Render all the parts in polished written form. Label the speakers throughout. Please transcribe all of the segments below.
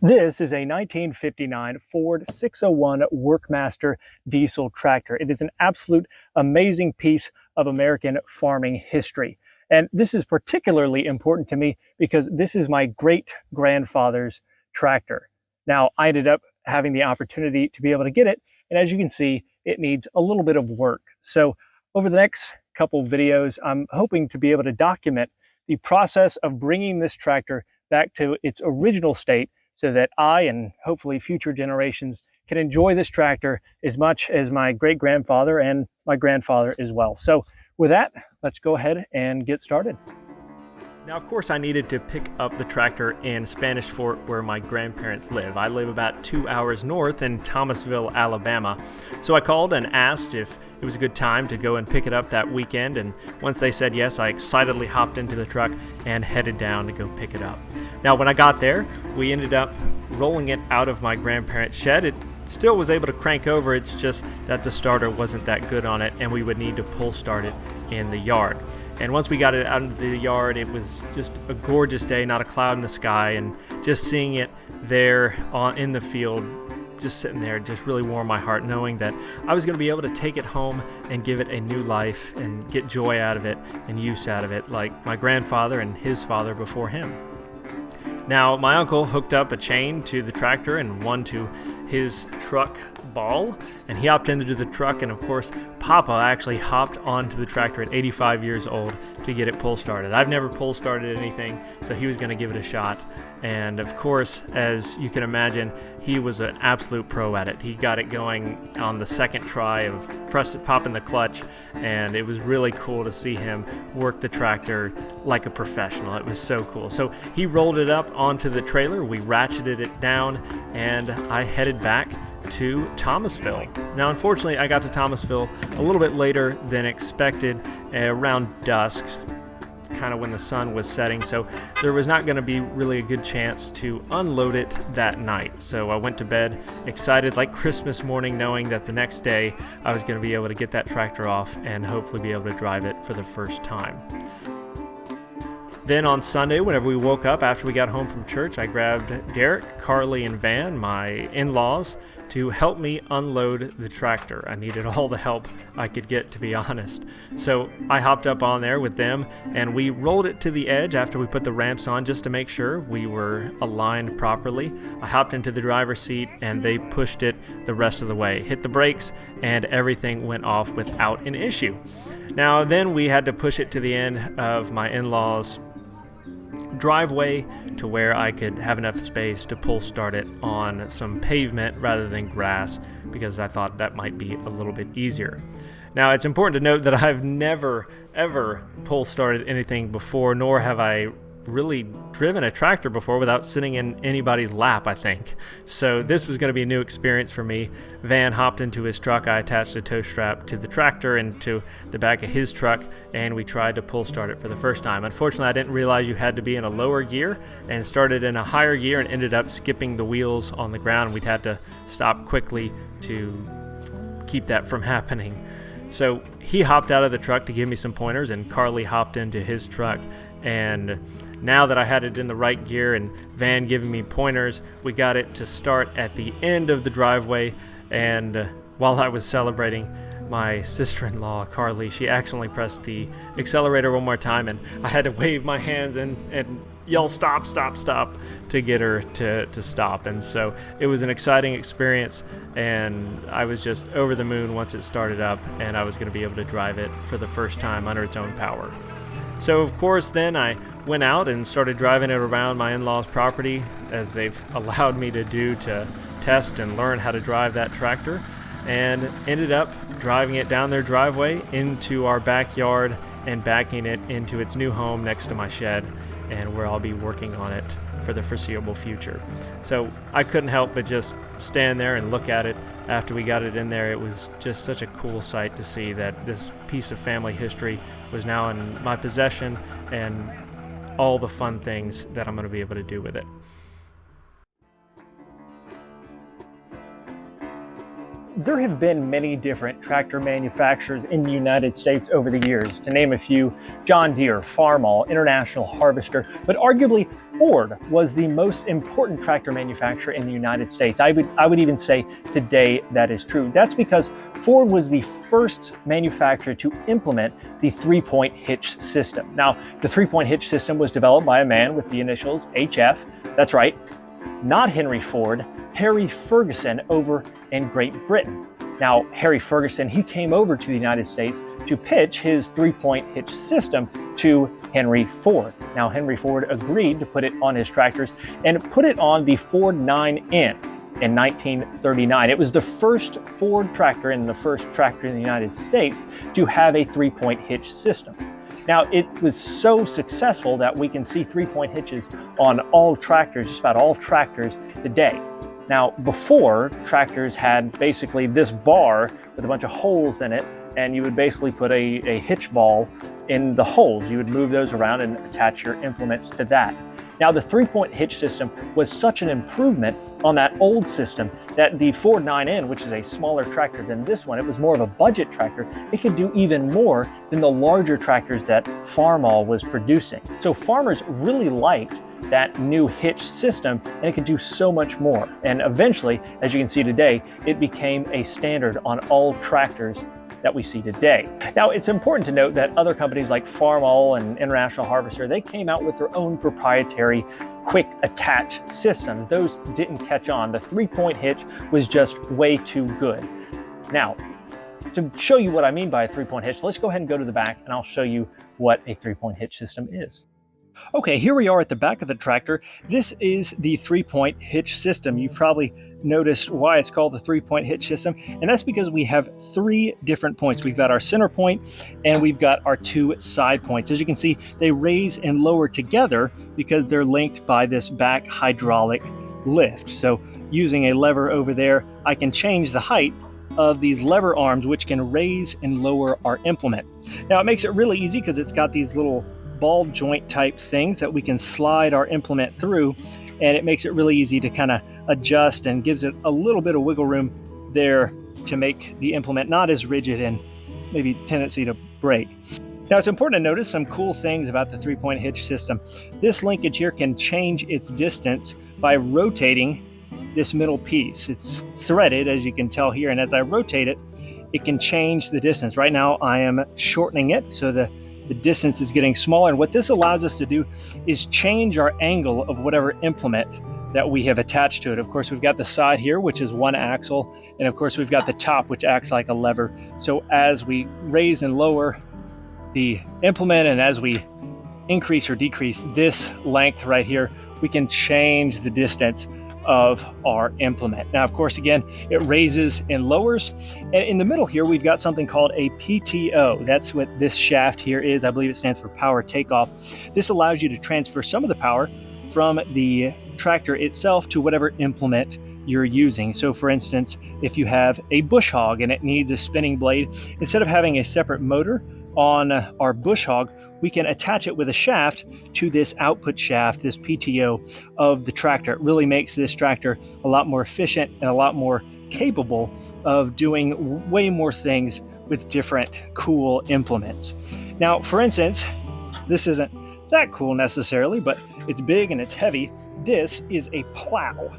Speaker 1: This is a 1959 Ford 601 Workmaster diesel tractor. It is an absolute amazing piece of American farming history. And this is particularly important to me because this is my great-grandfather's tractor. Now, I ended up having the opportunity to be able to get it, and as you can see, it needs a little bit of work. So over the next couple videos, I'm hoping to be able to document the process of bringing this tractor back to its original state so that I and hopefully future generations can enjoy this tractor as much as my great-grandfather and my grandfather as well. So with that, let's go ahead and get started. Now, of course, I needed to pick up the tractor in Spanish Fort where my grandparents live. I live about 2 hours north in Thomasville, Alabama. So I called and asked if it was a good time to go and pick it up that weekend. And once they said yes, I excitedly hopped into the truck and headed down to go pick it up. Now, when I got there, we ended up rolling it out of my grandparents' shed. It still was able to crank over. It's just that the starter wasn't that good on it, and we would need to pull start it in the yard. And once we got it out of the yard, it was just a gorgeous day, not a cloud in the sky, and just seeing it there in the field, just sitting there, just really warmed my heart, knowing that I was going to be able to take it home and give it a new life and get joy out of it and use out of it, like my grandfather and his father before him. Now, my uncle hooked up a chain to the tractor and one to his truck ball, and he hopped into the truck, and of course Papa actually hopped onto the tractor at 85 years old to get it pull started. I've never pull started anything, so he was going to give it a shot, and of course, as you can imagine, he was an absolute pro at it. He got it going on the second try of popping the clutch, and it was really cool to see him work the tractor like a professional. It was so cool. So he rolled it up onto the trailer, we ratcheted it down, and I headed back to Thomasville. Now, unfortunately, I got to Thomasville a little bit later than expected, around dusk, kind of when the sun was setting, so there was not going to be really a good chance to unload it that night. So I went to bed excited like Christmas morning, knowing that the next day I was going to be able to get that tractor off and hopefully be able to drive it for the first time. Then on Sunday, whenever we woke up after we got home from church, I grabbed Derek, Carly, and Van, my in-laws, to help me unload the tractor. I needed all the help I could get, to be honest. So I hopped up on there with them, and we rolled it to the edge after we put the ramps on just to make sure we were aligned properly. I hopped into the driver's seat, and they pushed it the rest of the way. Hit the brakes, and everything went off without an issue. Now then we had to push it to the end of my in-laws' driveway to where I could have enough space to pull start it on some pavement rather than grass, because I thought that might be a little bit easier. Now, it's important to note that I've never ever pull started anything before, nor have I really driven a tractor before without sitting in anybody's lap, I think. So this was going to be a new experience for me. Van hopped into his truck. I attached a tow strap to the tractor and to the back of his truck, and we tried to pull start it for the first time. Unfortunately, I didn't realize you had to be in a lower gear, and started in a higher gear and ended up skipping the wheels on the ground. We'd had to stop quickly to keep that from happening. So he hopped out of the truck to give me some pointers, and Carly hopped into his truck. And now that I had it in the right gear and Van giving me pointers, we got it to start at the end of the driveway. And while I was celebrating, my sister-in-law, Carly, she accidentally pressed the accelerator one more time, and I had to wave my hands and yell, "Stop, stop, stop," to get her to stop. And so it was an exciting experience, and I was just over the moon once it started up, and I was going to be able to drive it for the first time under its own power. So of course then I went out and started driving it around my in-laws' property, as they've allowed me to do, to test and learn how to drive that tractor, and ended up driving it down their driveway into our backyard and backing it into its new home next to my shed, and where I'll be working on it for the foreseeable future. So I couldn't help but just stand there and look at it after we got it in there. It was just such a cool sight to see that this piece of family history was now in my possession, and all the fun things that I'm going to be able to do with it. There have been many different tractor manufacturers in the United States over the years. To name a few: John Deere, Farmall, International Harvester, but arguably Ford was the most important tractor manufacturer in the United States. I would even say today that is true. That's because Ford was the first manufacturer to implement the three-point hitch system. Now, the three-point hitch system was developed by a man with the initials HF. That's right, not Henry Ford, Harry Ferguson over in Great Britain. Now, Harry Ferguson, he came over to the United States to pitch his three-point hitch system to Henry Ford. Now, Henry Ford agreed to put it on his tractors and put it on the Ford 9N in 1939. It was the first Ford tractor and the first tractor in the United States to have a three-point hitch system. Now, it was so successful that we can see three-point hitches on all tractors, just about all tractors today. Now, before, tractors had basically this bar with a bunch of holes in it, and you would basically put a hitch ball in the holes. You would move those around and attach your implements to that. Now, the three-point hitch system was such an improvement on that old system that the Ford 9N, which is a smaller tractor than this one, it was more of a budget tractor. It could do even more than the larger tractors that Farmall was producing. So farmers really liked that new hitch system, and it could do so much more. And eventually, as you can see today, it became a standard on all tractors that we see today. Now, it's important to note that other companies like Farmall and International Harvester, they came out with their own proprietary quick attach system. Those didn't catch on. The three-point hitch was just way too good. Now, to show you what I mean by a three-point hitch, let's go ahead and go to the back and I'll show you what a three-point hitch system is. Okay, here we are at the back of the tractor. This is the three-point hitch system. You've probably noticed why it's called the three-point hitch system, and that's because we have three different points. We've got our center point and we've got our two side points. As you can see, they raise and lower together because they're linked by this back hydraulic lift. So using a lever over there, I can change the height of these lever arms, which can raise and lower our implement. Now, it makes it really easy because it's got these little ball joint type things that we can slide our implement through, and it makes it really easy to kind of adjust and gives it a little bit of wiggle room there to make the implement not as rigid and maybe tendency to break. Now, it's important to notice some cool things about the three-point hitch system. This linkage here can change its distance by rotating this middle piece. It's threaded, as you can tell here, and as I rotate it, it can change the distance. Right now I am shortening it so the distance is getting smaller, and what this allows us to do is change our angle of whatever implement that we have attached to it. Of course, we've got the side here, which is one axle, and of course we've got the top, which acts like a lever. So as we raise and lower the implement, and as we increase or decrease this length right here, we can change the distance of our implement. Now, of course, again, it raises and lowers. And in the middle here, we've got something called a PTO. That's what this shaft here is. I believe it stands for power takeoff. This allows you to transfer some of the power from the tractor itself to whatever implement you're using. So for instance, if you have a bush hog and it needs a spinning blade, instead of having a separate motor on our bush hog, we can attach it with a shaft to this output shaft, this PTO of the tractor. It really makes this tractor a lot more efficient and a lot more capable of doing way more things with different cool implements. Now, for instance, this isn't that cool necessarily, but it's big and it's heavy. This is a plow.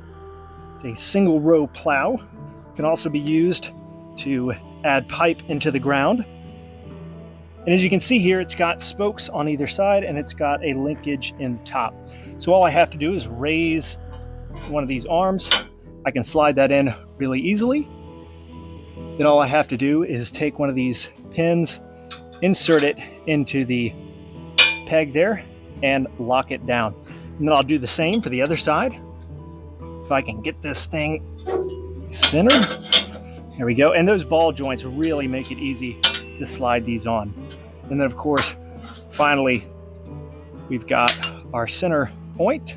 Speaker 1: It's a single row plow. It can also be used to add pipe into the ground. And as you can see here, it's got spokes on either side and it's got a linkage in the top. So all I have to do is raise one of these arms. I can slide that in really easily. Then all I have to do is take one of these pins, insert it into the peg there, and lock it down. And then I'll do the same for the other side. If I can get this thing centered. There we go. And those ball joints really make it easy to slide these on. And then of course, finally, we've got our center point.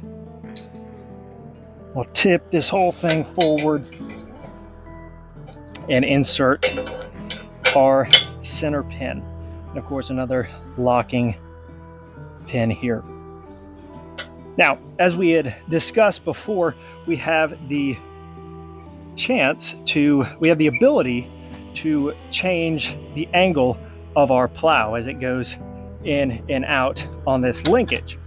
Speaker 1: We'll tip this whole thing forward and insert our center pin. And of course, another locking pin here. Now, as we had discussed before, we have the ability to change the angle of our plow as it goes in and out on this linkage.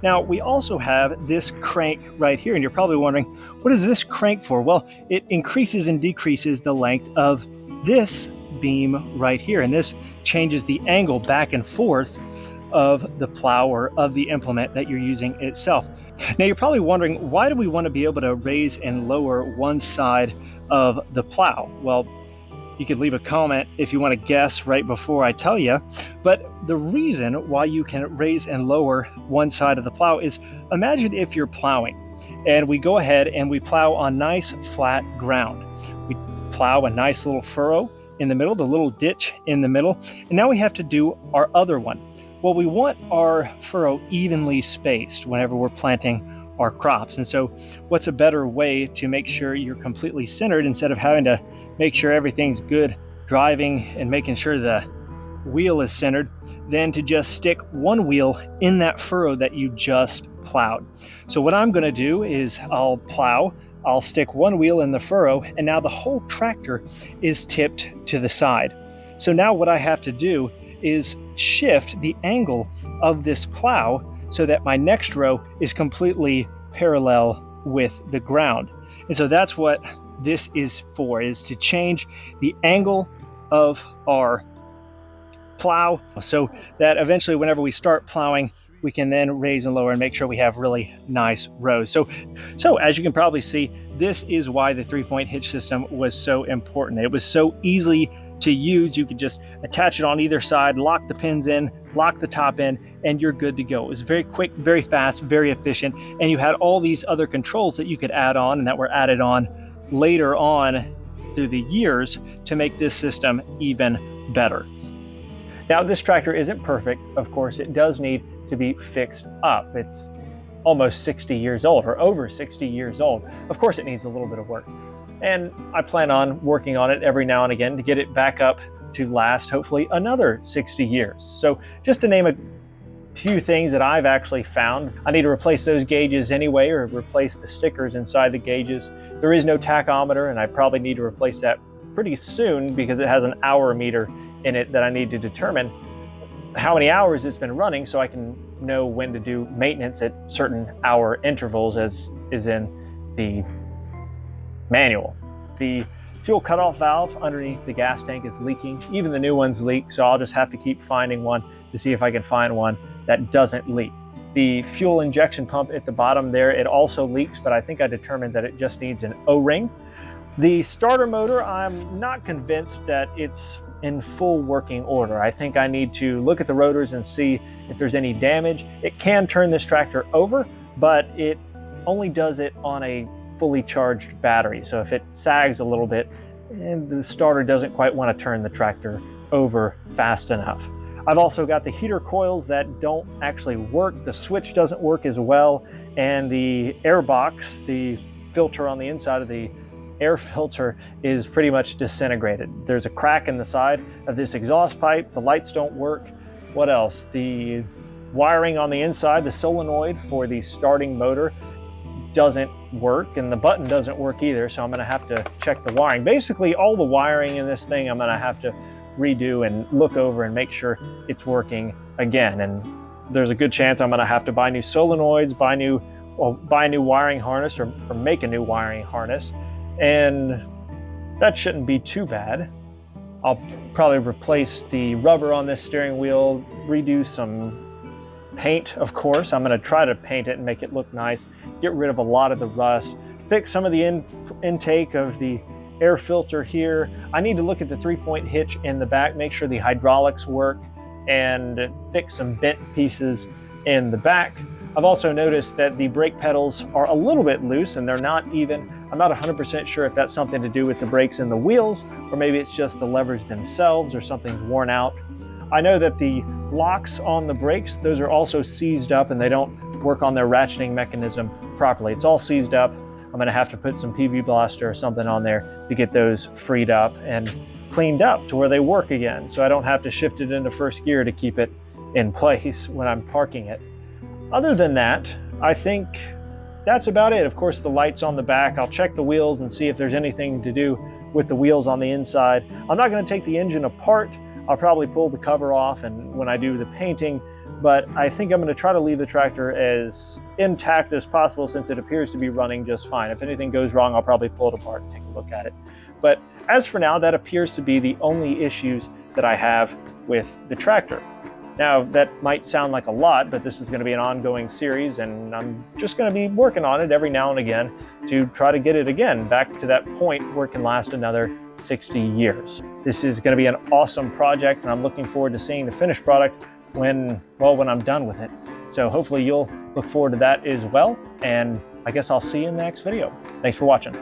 Speaker 1: Now, we also have this crank right here, and you're probably wondering, what is this crank for? Well, it increases and decreases the length of this beam right here, and this changes the angle back and forth of the plow or of the implement that you're using itself. Now, you're probably wondering, why do we want to be able to raise and lower one side of the plow? Well, you could leave a comment if you want to guess right before I tell you. But the reason why you can raise and lower one side of the plow is, imagine if you're plowing and we go ahead and we plow on nice flat ground. We plow a nice little furrow in the middle, the little ditch in the middle, and now we have to do our other one. Well, we want our furrow evenly spaced whenever we're planting our crops. And so what's a better way to make sure you're completely centered instead of having to make sure everything's good driving and making sure the wheel is centered than to just stick one wheel in that furrow that you just plowed. So what I'm going to do is I'll stick one wheel in the furrow, and now the whole tractor is tipped to the side. So now what I have to do is shift the angle of this plow so that my next row is completely parallel with the ground. And so that's what this is for, is to change the angle of our plow so that eventually whenever we start plowing, we can then raise and lower and make sure we have really nice rows. So as you can probably see, this is why the 3-point hitch system was so important. It was so easy to use. You could just attach it on either side, lock the pins in, lock the top in, and you're good to go. It was very quick, very fast, very efficient, and you had all these other controls that you could add on and that were added on later on through the years to make this system even better. Now, this tractor isn't perfect. Of course, it does need to be fixed up. It's almost 60 years old, or over 60 years old. Of course, it needs a little bit of work. And I plan on working on it every now and again to get it back up to last, hopefully, another 60 years. So just to name a few things that I've actually found, I need to replace those gauges anyway, or replace the stickers inside the gauges. There is no tachometer, and I probably need to replace that pretty soon because it has an hour meter in it that I need to determine how many hours it's been running so I can know when to do maintenance at certain hour intervals, as is in the manual. The fuel cutoff valve underneath the gas tank is leaking. Even the new ones leak, so I'll just have to keep finding one to see if I can find one that doesn't leak. The fuel injection pump at the bottom there, it also leaks, but I think I determined that it just needs an O-ring. The starter motor, I'm not convinced that it's in full working order. I think I need to look at the rotors and see if there's any damage. It can turn this tractor over, but it only does it on a fully charged battery. So if it sags a little bit, and the starter doesn't quite want to turn the tractor over fast enough. I've also got the heater coils that don't actually work. The switch doesn't work as well, and the air box, the filter on the inside of the air filter, is pretty much disintegrated. There's a crack in the side of this exhaust pipe. The lights don't work. What else? The wiring on the inside, the solenoid for the starting motor, doesn't work, and the button doesn't work either, so I'm going to have to check the wiring. Basically, all the wiring in this thing I'm going to have to redo and look over and make sure it's working again. And there's a good chance I'm going to have to buy new solenoids, buy a new wiring harness, or make a new wiring harness. And that shouldn't be too bad. I'll probably replace the rubber on this steering wheel, redo some paint, of course. I'm going to try to paint it and make it look nice, get rid of a lot of the rust, fix some of the intake of the air filter here. I need to look at the 3-point hitch in the back, make sure the hydraulics work, and fix some bent pieces in the back. I've also noticed that the brake pedals are a little bit loose and they're not even. I'm not 100% sure if that's something to do with the brakes and the wheels, or maybe it's just the levers themselves or something's worn out. I know that the locks on the brakes, those are also seized up and they don't work on their ratcheting mechanism properly. It's all seized up. I'm going to have to put some PV Blaster or something on there to get those freed up and cleaned up to where they work again, so I don't have to shift it into first gear to keep it in place when I'm parking it. Other than that, I think that's about it. Of course, the lights on the back, I'll check the wheels and see if there's anything to do with the wheels on the inside. I'm not going to take the engine apart. I'll probably pull the cover off, and when I do the painting, but I think I'm going to try to leave the tractor as intact as possible since it appears to be running just fine. If anything goes wrong, I'll probably pull it apart and take a look at it. But as for now, that appears to be the only issues that I have with the tractor. Now, that might sound like a lot, but this is going to be an ongoing series, and I'm just going to be working on it every now and again to try to get it again back to that point where it can last another 60 years. This is going to be an awesome project, and I'm looking forward to seeing the finished product when I'm done with it. So hopefully you'll look forward to that as well, and I guess I'll see you in the next video. Thanks for watching.